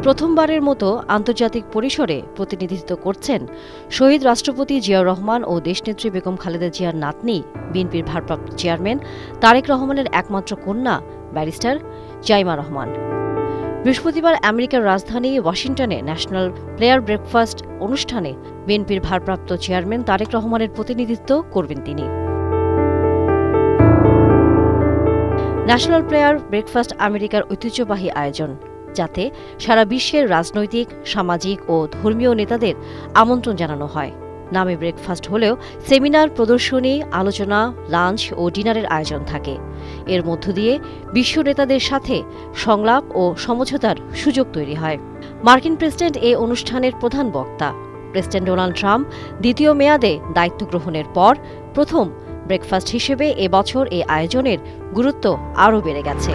প্রথমবারের মতো আন্তর্জাতিক পরিসরে প্রতিনিধিত্ব করছেন শহীদ রাষ্ট্রপতি জিয়াউর রহমান ও দেশনেত্রী বেগম খালেদা জিয়ার নাতনি, বিএনপির ভারপ্রাপ্ত চেয়ারম্যান তারেক রহমানের একমাত্র কন্যা ব্যারিস্টার জাইমা রহমান। বৃহস্পতিবার আমেরিকার রাজধানী ওয়াশিংটনে ন্যাশনাল প্লেয়ার ব্রেকফাস্ট অনুষ্ঠানে বিএনপির ভারপ্রাপ্ত চেয়ারম্যান তারেক রহমানের প্রতিনিধিত্ব করবেন তিনি। ন্যাশনাল প্লেয়ার ব্রেকফাস্ট আমেরিকার ঐতিহ্যবাহী আয়োজন, যাতে সারা বিশ্বের রাজনৈতিক, সামাজিক ও ধর্মীয় নেতাদের আমন্ত্রণ জানানো হয়। নামে ব্রেকফাস্ট হলেও সেমিনার, প্রদর্শনী, আলোচনা, লাঞ্চ ও ডিনারের আয়োজন থাকে। এর মধ্য দিয়ে বিশ্ব নেতাদের সাথে সংলাপ ও সমঝোতার সুযোগ তৈরি হয়। মার্কিন প্রেসিডেন্ট এ অনুষ্ঠানের প্রধান বক্তা। প্রেসিডেন্ট ডোনাল্ড ট্রাম্প দ্বিতীয় মেয়াদে দায়িত্ব গ্রহণের পর প্রথম ব্রেকফাস্ট হিসেবে এবছর এই আয়োজনের গুরুত্ব আরও বেড়ে গেছে।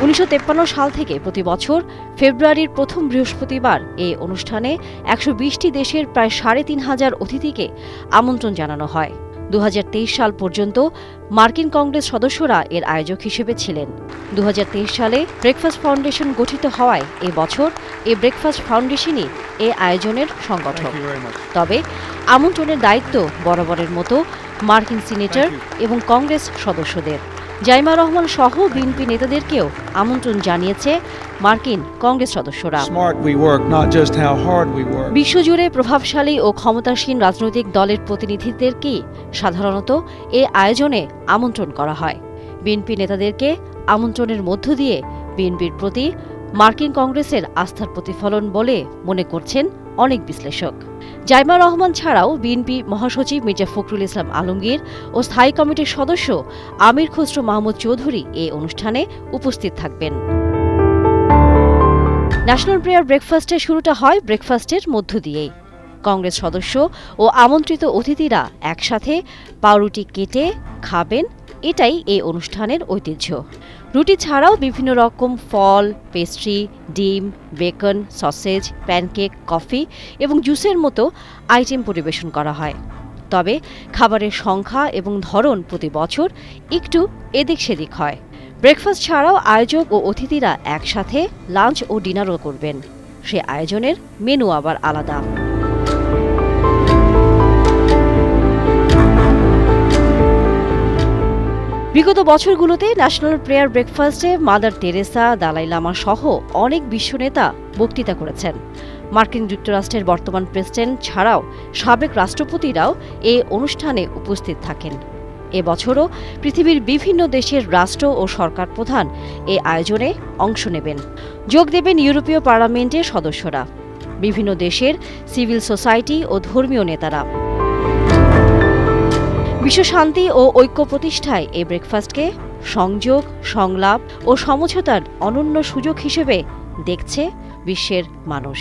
১৯৫৩ সাল থেকে প্রতি বছর ফেব্রুয়ারির প্রথম বৃহস্পতিবার এই অনুষ্ঠানে ১২০টি দেশের প্রায় ৩,৫০০ অতিথিকে আমন্ত্রণ জানানো হয়। ২০২৩ সাল পর্যন্ত মার্কিন কংগ্রেস সদস্যরা এর আয়োজক হিসেবে ছিলেন। ২০২৩ সালে ব্রেকফাস্ট ফাউন্ডেশন গঠিত হওয়ায় এ বছর এই ব্রেকফাস্ট ফাউন্ডেশনই এ আয়োজনের সংগঠক। তবে আমন্ত্রণের দায়িত্ব বরাবরের মতো মার্কিন সিনেটর এবং কংগ্রেস সদস্যদের। জাইমা রহমান সহ বিএনপি নেতাদেরকেও আমন্ত্রণ জানিয়েছে মার্কিন কংগ্রেস সদস্যরা। বিশ্বজুড়ে প্রভাবশালী ও ক্ষমতাসীন রাজনৈতিক দলের প্রতিনিধিদেরকেই সাধারণত এ আয়োজনে আমন্ত্রণ করা হয়। বিএনপি নেতাদেরকে আমন্ত্রণের মধ্য দিয়ে বিএনপির প্রতি মার্কিন কংগ্রেসের আস্থার প্রতিফলন বলে মনে করছেন অনেক বিশ্লেষক। জাইমা রহমান ছাড়াও বিএনপি মহাসচিব মির্জা ফখরুল ইসলাম আলমগীর ও স্থায়ী কমিটির সদস্য আমির খসরু মাহমুদ চৌধুরী এই অনুষ্ঠানে উপস্থিত থাকবেন। ন্যাশনাল প্রেয়ার ব্রেকফাস্টের শুরুটা হয় ব্রেকফাস্টের মধ্য দিয়েই। কংগ্রেস সদস্য ও আমন্ত্রিত অতিথিরা একসাথে পাউরুটি কেটে খাবেন, এটাই এই অনুষ্ঠানের ঐতিহ্য। রুটি ছাড়াও বিভিন্ন রকম ফল, পেস্ট্রি, ডিম, বেকন, সসেজ, প্যানকেক, কফি এবং জুসের মতো আইটেম পরিবেশন করা হয়। তবে খাবারের সংখ্যা এবং ধরন প্রতি বছর একটু এদিক সেদিক হয়। ব্রেকফাস্ট ছাড়াও আয়োজক ও অতিথিরা একসাথে লাঞ্চ ও ডিনারও করবেন। সে আয়োজনের মেনু আবার আলাদা। বিগত বছরগুলোতে ন্যাশনাল প্রেয়ার ব্রেকফাস্টে মাদার তেরেসা, দালাই লামা সহ অনেক বিশ্বনেতা বক্তৃতা করেছেন। মার্কিন যুক্তরাষ্ট্রের বর্তমান প্রেসিডেন্ট ছাড়াও সাবেক রাষ্ট্রপতিরাও এই অনুষ্ঠানে উপস্থিত থাকেন। এবছরও পৃথিবীর বিভিন্ন দেশের রাষ্ট্র ও সরকার প্রধান এই আয়োজনে অংশ নেবেন। যোগ দেবেন ইউরোপীয় পার্লামেন্টের সদস্যরা, বিভিন্ন দেশের সিভিল সোসাইটি ও ধর্মীয় নেতারা। বিশ্ব শান্তি ও ঐক্য প্রতিষ্ঠায় এই ব্রেকফাস্টকে সংযোগ, সংলাপ ও সমঝোতার অনন্য সুযোগ হিসেবে দেখছে বিশ্বের মানুষ।